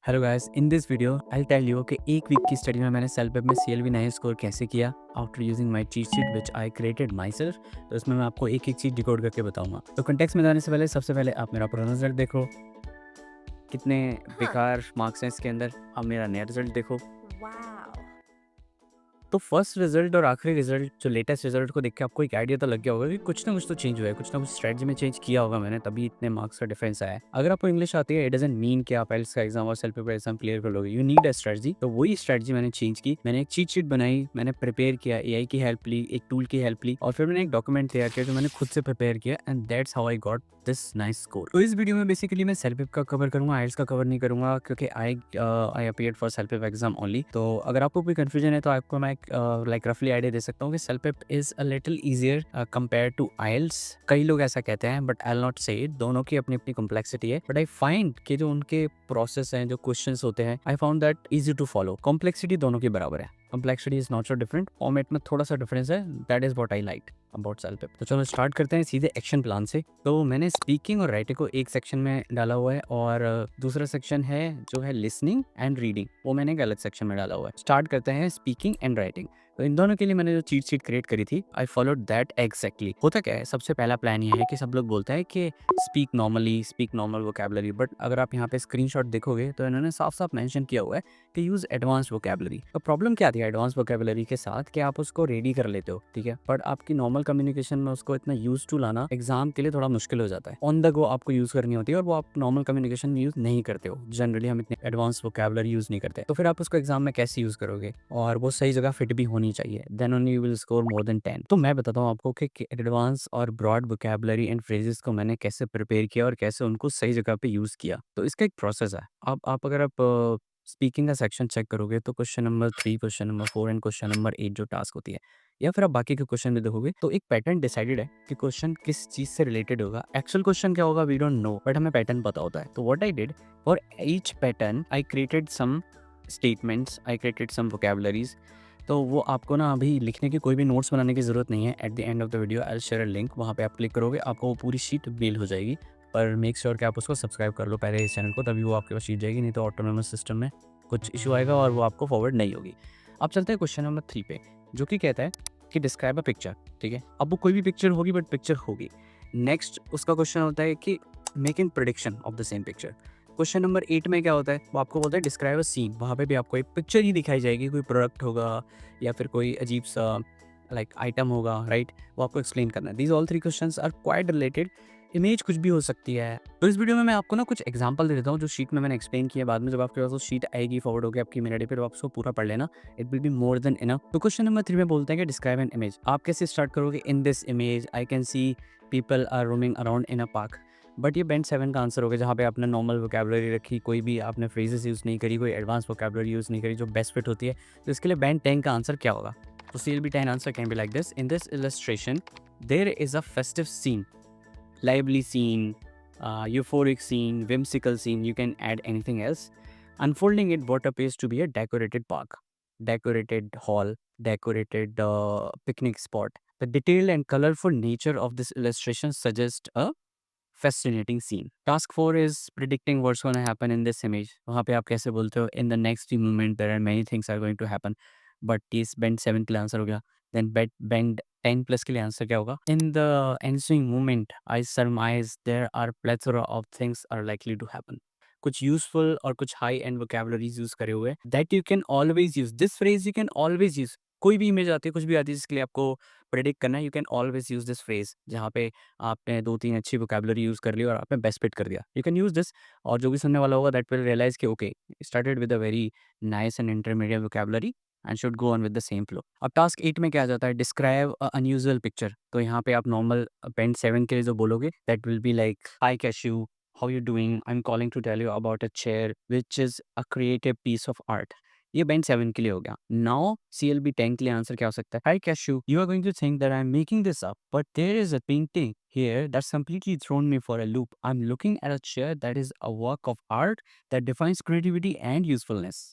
Hello guys, in this video I tell you कि एक week की स्टडी में मैंने सेल्फ में सीएलबी 9 स्कोर कैसे किया after using my cheat sheet which I created my self. तो इसमें मैं आपको एक एक चीज़ डिकोड करके बताऊंगा। तो कंटेक्स्ट में जाने से पहले सबसे पहले आप मेरा पुराना रिजल्ट देखो, कितने Huh. बेकार मार्क्स हैं इसके अंदर। अब मेरा नया रिजल्ट देखो। Wow. तो फर्स्ट रिजल्ट और आखिरी रिजल्ट जो लेटेस्ट रिजल्ट को देख के आपको एक आइडिया तो लग गया होगा कि कुछ ना कुछ तो चेंज हुआ है, कुछ ना कुछ स्ट्रेटजी में चेंज किया होगा मैंने, तभी इतने मार्क्स का डिफरेंस आया है। अगर आपको इंग्लिश आती है, इट डजंट मीन कि आप आइएलटीएस का एग्जाम और सेल्फ पेपर एग्जाम क्लियर कर लोगे। You need a strategy. तो वही स्ट्रेटजी मैंने चेंज की। मैंने एक चीट शीट बनाई, मैंने प्रिपेयर किया, एआई की हेल्प ली, एक टूल की हेल्प ली, और फिर मैंने एक डॉक्यूमेंट तैयार किया जो मैंने खुद से प्रिपेयर किया, and that's how I got this nice score. तो इस वीडियो में बेसिकली मैं सेल्फ पेपर का कवर करूंगा, आइएलटीएस का कवर नहीं करूंगा, क्योंकि आई appeared for self paper exam only. तो अगर आपको कोई कंफ्यूजन है तो आपको मैं लाइक रफली आइडिया दे सकता हूँ कि सेल्फ पेप is a little easier compare to IELTS. कई लोग ऐसा कहते हैं, but I will not say it. दोनों की अपनी अपनी कॉम्प्लेक्सिटी है, बट आई फाइंड कि जो उनके प्रोसेस हैं, जो क्वेश्चंस होते हैं, I found that easy to follow. Complexity दोनों की बराबर है, complexity is not so different, format में थोड़ा सा डिफरेंस है। That is what I like about self पेप। तो चलो स्टार्ट करते हैं सीधे एक्शन प्लान से। तो मैंने स्पीकिंग और राइटिंग को एक सेक्शन में डाला हुआ है, और दूसरा सेक्शन है जो है लिसनिंग एंड रीडिंग, वो मैंने एक अलग सेक्शन में डाला हुआ है। स्टार्ट करते हैं स्पीकिंग एंड राइटिंग। तो इन दोनों के लिए मैंने जो चीट शीट क्रिएट करी थी, आई फॉलोड दैट एग्जैक्टली। होता क्या है, सबसे पहला प्लान ये है कि सब लोग बोलते हैं कि speak normally, speak normal vocabulary, but अगर आप यहाँ पे स्क्रीनशॉट देखोगे तो इन्होंने साफ साफ मेंशन किया हुआ है कि यूज एडवांस वोकैबुलरी। तो प्रॉब्लम क्या थी एडवांस वोकैबुलरी के साथ, कि आप उसको रेडी कर लेते हो, ठीक है, बट आपकी नॉर्मल कम्युनिकेशन में उसको इतना यूज टू लाना एग्जाम के लिए थोड़ा मुश्किल हो जाता है। ऑन द गो आपको यूज करनी होती है, और वो आप नॉर्मल कम्युनिकेशन में यूज नहीं करते हो। जनरली हम इतने एडवांस वोकैबुलरी यूज नहीं करते, तो फिर आप उसको एग्जाम में कैसे यूज करोगे, और वो सही जगह फिट भी होनी चाहिए, then only you will score more than 10। तो मैं बताता हूँ आपको कि एडवांस और ब्रॉड वोकैबुलरी एंड फ्रेजेस को मैंने कैसे प्रिपेयर किया और कैसे उनको सही जगह पे यूज किया। तो इसका एक प्रोसेस है। अब आप अगर आप स्पीकिंग का सेक्शन चेक करोगे तो question number 3, question number 4 and question number 8 जो टास्क होती है, या फिर आप बाकी के क्वेश्चन भी देखोगे, तो एक पैटर्न डिसाइडेड है कि क्वेश्चन किस चीज से रिलेटेड होगा। एक्चुअल क्वेश्चन क्या होगा वी डोंट नो, बट हमें पैटर्न पता होता है। तो what I did, for each pattern I created some statements, I created some vocabularies. तो वो आपको ना अभी लिखने की, कोई भी नोट्स बनाने की ज़रूरत नहीं है। At the end of the video I will share a link, वहाँ पे आप क्लिक करोगे, आपको वो पूरी शीट मेल हो जाएगी। पर मेक श्योर कि आप उसको सब्सक्राइब कर लो पहले इस चैनल को, तभी वो आपके पास शीट जाएगी, नहीं तो ऑटोनोमस सिस्टम में कुछ इशू आएगा और वो आपको फॉरवर्ड नहीं होगी। अब चलते हैं क्वेश्चन नंबर 3 पे, जो कि कहता है कि डिस्क्राइब अ पिक्चर। ठीक है, अब वो कोई भी पिक्चर होगी, बट पिक्चर होगी। नेक्स्ट उसका क्वेश्चन होता है कि making prediction of the same picture. Question number 8 में क्या होता है, वो आपको बोलता है डिस्क्राइब अ सीन। वहाँ पे भी आपको एक पिक्चर ही दिखाई जाएगी, कोई प्रोडक्ट होगा या फिर कोई अजीब सा लाइक आइटम होगा, राइट, वो आपको एक्सप्लेन करना है। These all 3 questions are quite related. Image कुछ भी हो सकती है। तो इस वीडियो में मैं आपको ना कुछ एग्जांपल दे देता हूँ जो शीट में मैंने एक्सप्लेन किया। बाद में जब आपके पास वो शीट आएगी फॉरवर्ड होकर आपकी मेल आईडी पे, तो आप उसको पूरा पढ़ लेना, it will be more than enough. तो क्वेश्चन नंबर 3 में बोलते हैं कि डिस्क्राइब एन इमेज। आप कैसे स्टार्ट करोगे, in this image I can see people are roaming around in a park. But ये बैंड 7 का आंसर होगा, जहाँ पे आपने नॉर्मल वोकैबुलरी रखी, कोई भी आपने फ्रेजेस यूज़ नहीं करी, कोई एडवांस वोकैबुलरी यूज़ नहीं करी जो बेस्ट फिट होती है। तो इसके लिए बैंड 10 का आंसर क्या होगा। तो CLB 10 answer can be like this. In this illustration, there is a festive scene, lively scene, euphoric scene, whimsical scene. You can add anything else. Unfolding it, what appears to be a decorated park, decorated hall, decorated picnic spot. The detailed and colorful nature of this illustration suggests a fascinating scene. Task 4 is predicting what's going to happen in this image. वहाँ पे आप कैसे बोलते हो, in the next moment there are many things are going to happen. But इस bend 7 के लिए answer हो गया। Then bend 10 plus के लिए आंसर क्या होगा? In the ensuing moment, I surmise there are plethora of things are likely to happen. कुछ यूजफुल और कुछ हाई एंड वोकैबुलरीज यूज करे हुए, that you can always use this phrase, you can always use. कोई भी image आती है, कुछ भी आती है जिसके लिए आपको प्रेडिक्ट करना है, you can always use this phrase. जहाँ पे आपने 2-3 अच्छी वोकैबुलरी यूज कर ली और आपने बेस्ट फिट कर दिया, यू कैन यूज दिस। और जो भी सुनने वाला होगा दैट विल रियलाइज कि okay, started with a very nice and intermediate vocabulary and should go on with the same flow. अब टास्क 8 में क्या आ जाता है, डिस्क्राइब अ अनयूजुअल पिक्चर। तो यहाँ पे आप नॉर्मल पेंट 7 के लिए जो बोलोगे, that will be like high cashew, how you doing, I'm calling to tell you about a chair which is a creative piece of art। ये बैंड 7 के लिए हो गया। नाउ CLB 10 के लिए आंसर क्या हो सकता है, हाई कैशू, you are going to think that I am making this up, but there is a painting here that's completely thrown me for a loop। I'm looking at a chair that is a work of art that defines creativity and usefulness।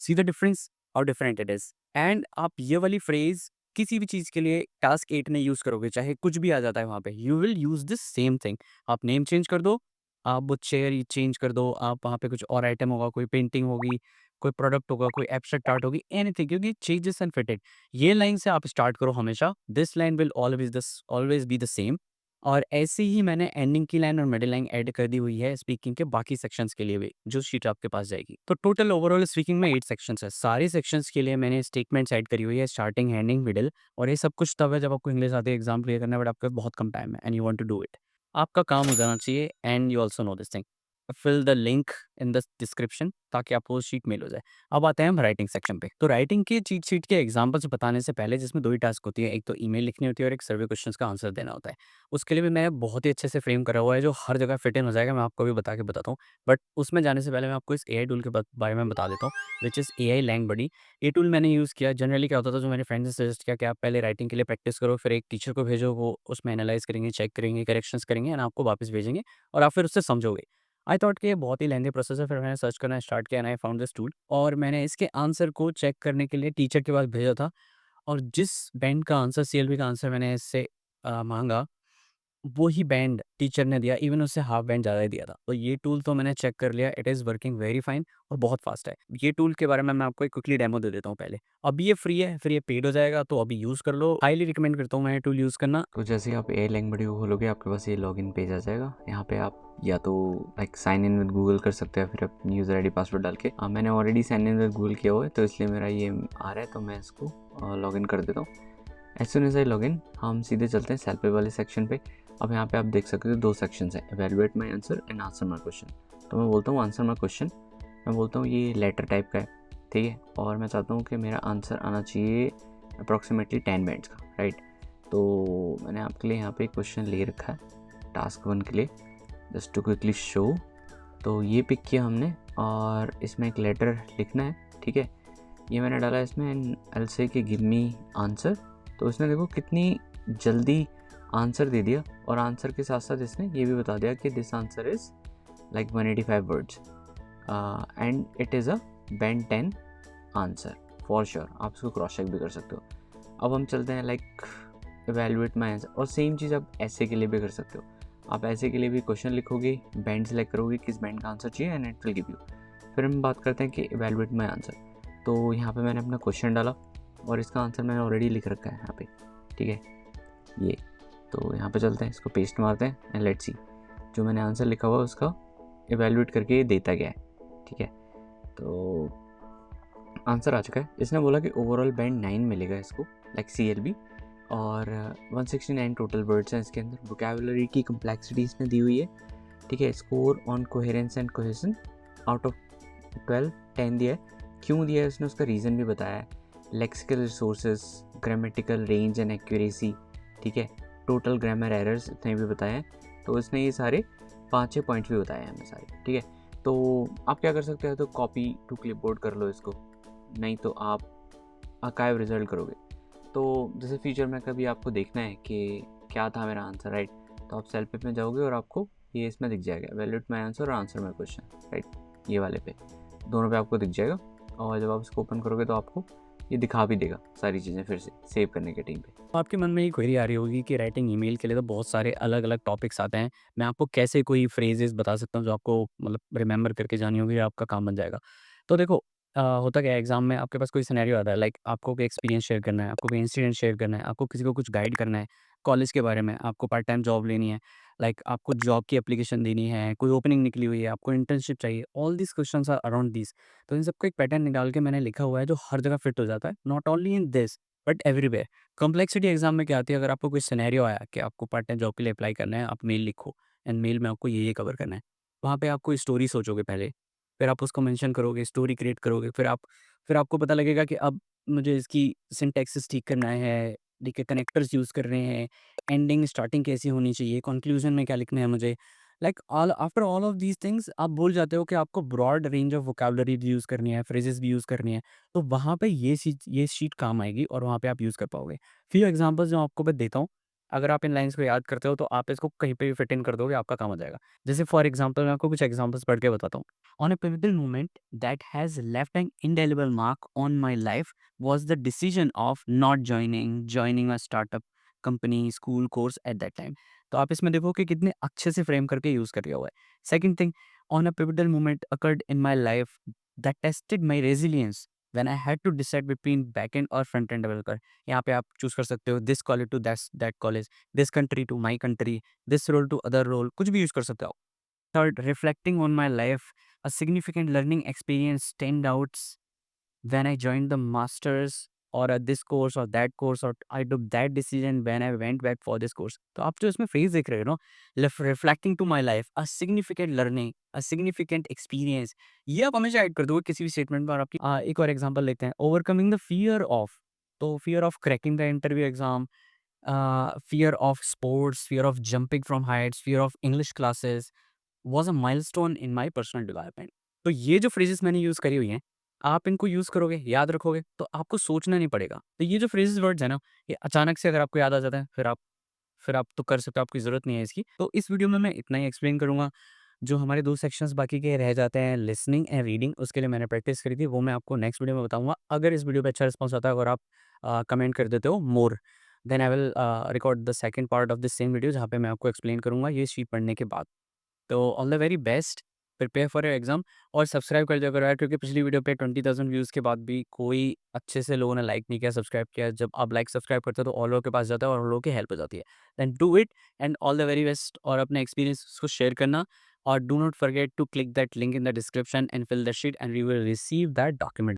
See the difference, how different it is। and आप ये वाली phrase किसी भी चीज के लिए task 8 में use करोगे, चाहे कुछ भी आ जाता है वहां पे, you will use this same thing. आप नेम चेंज कर दो, आप वो चेयर ही चेंज कर दो, आप वहाँ पे कुछ और आइटम होगा, कोई पेंटिंग होगी, कोई प्रोडक्ट होगा, कोई एब्स्ट्रैक्ट आर्ट होगी, एनीथिंग, क्योंकि चेंजेस एंड फिटेड। ये लाइन से आप स्टार्ट करो हमेशा, this line will always be the same. और ऐसे ही मैंने एंडिंग की लाइन और मिडल लाइन ऐड कर दी हुई है स्पीकिंग के बाकी सेक्शंस के लिए भी, जो शीट आपके पास जाएगी। तो टोटल ओवरऑल स्पीकिंग में 8 सेक्शंस है। सारे सेक्शंस के लिए मैंने स्टेटमेंट्स ऐड करी हुई है, स्टार्टिंग, एंडिंग, मिडल। और ये सब कुछ तब है जब आपको इंग्लिश आती है, एग्ज़ाम क्लियर करना है, बट आपके पास बहुत कम टाइम है and you want to do it. आपका काम हो जाना चाहिए and you also know this thing. Fill the link in the description ताकि आपको वो शीट मेल हो जाए। अब आते हैं हम राइटिंग सेक्शन पे। तो राइटिंग की चीट शीट के एग्जांपल्स बताने से पहले, जिसमें 2 ही टास्क होती है, एक तो ईमेल लिखनी होती है और एक सर्वे क्वेश्चंस का आंसर देना होता है। उसके लिए भी मैं बहुत ही अच्छे से फ्रेम करा हुआ है, जो हर जगह फिट इन हो जाएगा, मैं आपको अभी बता के बताता हूँ। बट उसमें जाने से पहले मैं आपको इस एआई टूल के बारे में बता देता हूँ, व्हिच इज़ एआई लैंगबडी। ये टूल मैंने यूज़ किया। जनरली क्या होता था, जो मेरे फ्रेंड्स ने सजेस्ट किया कि आप पहले राइटिंग के लिए प्रैक्टिस करो, फिर एक टीचर को भेजो, वो उसमें एनालाइज़ करेंगे, चेक करेंगे, करेक्शंस करेंगे एंड आपको वापस भेजेंगे और आप फिर उससे समझोगे। आई थॉट कि ये बहुत ही लेंथी प्रोसेस है, फिर मैंने सर्च करना स्टार्ट किया and I found this tool. और मैंने इसके आंसर को चेक करने के लिए टीचर के पास भेजा था। और जिस बैंड का आंसर, सीएलबी का आंसर मैंने इससे माँगा, वो ही बैंड टीचर ने दिया, इवन उससे हाफ बैंड ज़्यादा ही दिया था। तो ये टूल तो मैंने चेक कर लिया, it is working very fine और बहुत फास्ट है। ये टूल के बारे में मैं आपको एक क्विकली डेमो दे देता हूँ पहले। अभी ये फ्री है, फिर ये पेड हो जाएगा, तो अभी यूज़ कर लो। हाइली रिकमेंड करता हूँ मैं ये टूल यूज़ करना। तो जैसे ही आप ए लैंग्वेज को खोलोगे आपके पास ये लॉगिन पेज आ जाएगा। यहाँ पे आप या तो like sign in with Google कर सकते हैं, फिर अपनी यूज़र आईडी पासवर्ड डाल के। मैंने already sign in with Google किया हुआ है, तो इसलिए मेरा ये आ रहा है, तो मैं इसको लॉगिन कर देता हूँ। As soon as I login हम सीधे चलते हैं सेल्फ पे वाले सेक्शन पे। अब यहाँ पे आप देख सकते हो 2 सेक्शन है, evaluate my answer and answer my question. तो मैं बोलता हूँ आंसर माई क्वेश्चन, मैं बोलता हूँ ये लेटर टाइप का है, ठीक है, और मैं चाहता हूँ कि मेरा आंसर आना चाहिए अप्रॉक्सीमेटली 10 बैंड्स का, राइट। तो मैंने आपके लिए यहाँ पे क्वेश्चन ले रखा है टास्क 1 के लिए, जस्ट टू क्विकली शो। तो ये पिक किया हमने और इसमें एक लेटर लिखना है, ठीक है। ये मैंने डाला इसमें एल से कि गिव मी आंसर। तो इसने देखो कितनी जल्दी आंसर दे दिया, और आंसर के साथ साथ इसने ये भी बता दिया कि this answer is like 185 words and it is a band 10 answer for sure. आप इसको क्रॉस चेक भी कर सकते हो। अब हम चलते हैं लाइक एवेलुएट माई आंसर, और सेम चीज़ आप ऐसे के लिए भी कर सकते हो। आप ऐसे के लिए भी क्वेश्चन लिखोगे, बैंड सेलेक्ट करोगे किस बैंड का आंसर चाहिए and it will give you. फिर हम बात करते हैं कि एवेलुएट माई आंसर। तो यहाँ पे मैंने अपना क्वेश्चन डाला और इसका आंसर मैंने ऑलरेडी लिख रखा है यहाँ पे, ठीक है ये। तो यहाँ पे चलते हैं, इसको पेस्ट मारते हैं एंड लेट्स सी जो मैंने आंसर लिखा हुआ है उसका एवेलुएट करके ये देता गया है, ठीक है। तो आंसर आ चुका है। इसने बोला कि ओवरऑल बैंड 9 मिलेगा इसको, लाइक CLB, और 169 टोटल वर्ड्स हैं इसके अंदर। वोकैबुलरी की कम्प्लेक्सिटी इसने दी हुई है, ठीक है। Score on coherence and cohesion out of 12 10 दिया है। क्यों दिया है उसने, उसका रीज़न भी बताया है। Lexical resources, grammatical range and accuracy, ठीक है। टोटल ग्रामर एरर्स इतने भी बताए हैं। तो इसने ये सारे 5-6 पॉइंट्स भी बताए हैं हमें सारे, ठीक है। तो आप क्या कर सकते हो, तो कॉपी टू क्लिपबोर्ड कर लो इसको, नहीं तो आप आर्काइव रिजल्ट करोगे। तो जैसे फ्यूचर में कभी आपको देखना है कि क्या था मेरा आंसर, राइट, तो आप सेल्फ पे में जाओगे और आपको ये इसमें दिख जाएगा, एवेलुएट माई आंसर और आंसर माई क्वेश्चन, राइट, ये वाले पे दोनों पे आपको दिख जाएगा। और जब आप इसको ओपन करोगे तो आपको ये दिखा भी देगा सारी चीज़ें फिर से सेव करने के टाइम पे। तो आपके मन में ये क्वेरी आ रही होगी कि राइटिंग ईमेल के लिए तो बहुत सारे अलग-अलग टॉपिक्स आते हैं। मैं आपको कैसे कोई फ्रेजेज़ बता सकता हूँ जो आपको मतलब रिमेंबर करके जानी होगी, आपका काम बन जाएगा। तो देखो होता क्या है, एग्ज़ाम में आपके पास कोई सिनेरियो आता है, लाइक आपको कोई एक्सपीरियंस शेयर करना है, आपको कोई इंसिडेंट शेयर करना है, आपको किसी को कुछ गाइड करना है, कॉलेज के बारे में, आपको पार्ट टाइम जॉब लेनी है, लाइक आपको जॉब की एप्लीकेशन देनी है, कोई ओपनिंग निकली हुई है, आपको इंटर्नशिप चाहिए, all these questions are around these. तो इन सबका एक पैटर्न निकाल के मैंने लिखा हुआ है जो हर जगह फिट हो जाता है, not only in this but everywhere. Complexity exam में क्या आती है, अगर आपको कोई सिनेरियो आया कि आपको पार्ट टाइम जॉब के लिए अप्लाई करना है, आप मेल लिखो एंड मेल में आपको ये कवर करना है। वहाँ पे आप कोई स्टोरी सोचोगे पहले, फिर आप उसको मेंशन करोगे, स्टोरी क्रिएट करोगे, फिर आपको पता लगेगा कि अब मुझे इसकी सिंटैक्सिस ठीक करना है, ठीक है, कनेक्टर्स यूज़ करने हैं, एंडिंग स्टार्टिंग कैसी होनी चाहिए, कंक्लूजन में क्या लिखना है मुझे। Like all after all of these things आप भूल जाते हो कि आपको ब्रॉड रेंज ऑफ वोकैब्युलरी भी यूज़ करनी है, फ्रेजेस भी यूज़ करनी है। तो वहाँ पे ये शीट काम आएगी और वहाँ पे आप यूज़ कर पाओगे। फ्यू एग्ज़ाम्पल्स जो आपको मैं देता हूँ, अगर आप इन लाइन्स को याद करते हो तो आप इसको कहीं पे भी फिट इन कर दोगे, आपका काम हो जाएगा। जैसे फॉर एग्ज़ाम्पल मैं आपको कुछ एग्ज़ाम्पल्स पढ़ के बताता हूँ। On a pivotal moment that has left N indelible mark on my life was the decision of not joining a startup company, school, course at that time. तो आप इसमें देखो कि कितने अच्छे से फ्रेम करके यूज़ किया हुआ है। Second thing, on a pivotal moment occurred in my life that tested my resilience when I had to decide between backend और फ्रंट एंड डेवलपर। यहाँ पे आप चूज़ कर सकते हो this college to that college, this country to my country, this role to other role, कुछ भी use कर सकते हो। Third, reflecting on my life, a significant learning experience stand out when I joined the masters or this course or that course, or I took that decision when I went back for this course. तो आप जो इसमें phrase देख रहे हो ना, reflecting to my life, a significant learning, a significant experience, ये आप हमेशा ऐड कर दोगे किसी भी स्टेटमेंट में। और आपकी एक और एग्जांपल लेते हैं, ओवरकमिंग द फियर ऑफ, तो fear of cracking the interview exam, fear of sports, fear of jumping from heights, fear of English classes was a milestone in my personal development. तो ये जो फ्रेजेस मैंने use करी हुई हैं, आप इनको यूज़ करोगे, याद रखोगे, तो आपको सोचना नहीं पड़ेगा। तो ये जो फ्रेजेस वर्ड्स हैं ना, ये अचानक से अगर आपको याद आ जाता है, फिर आप तो कर सकते हो, आपकी ज़रूरत नहीं है इसकी। तो इस वीडियो में मैं इतना ही एक्सप्लेन करूँगा। जो हमारे 2 सेक्शंस बाकी के रह जाते हैं, लिसनिंग एंड रीडिंग, उसके लिए मैंने प्रैक्टिस करी थी, वो मैं आपको नेक्स्ट वीडियो में बताऊँगा। अगर इस वीडियो पे अच्छा रिस्पॉन्स आता है और आप कमेंट कर देते हो more, then I will record the second part of this same video, जहाँ पे मैं आपको एक्सप्लेन करूँगा ये शीट पढ़ने के बाद। तो all the very best, prepare for your exam, और सब्सक्राइब कर दिया करो यार, क्योंकि पिछली वीडियो पे 20,000 व्यूज़ के बाद भी कोई अच्छे से लोगों ने लाइक नहीं किया, सब्सक्राइब किया। जब आप लाइक सब्सक्राइब करते हो तो और लोगों के पास जाता है और उन लोगों की हेल्प हो जाती है। Then do it, and all the very best, और अपने एक्सपीरियंस को शेयर करना, और do not forget to click that link in the description and fill the sheet and you will receive that document.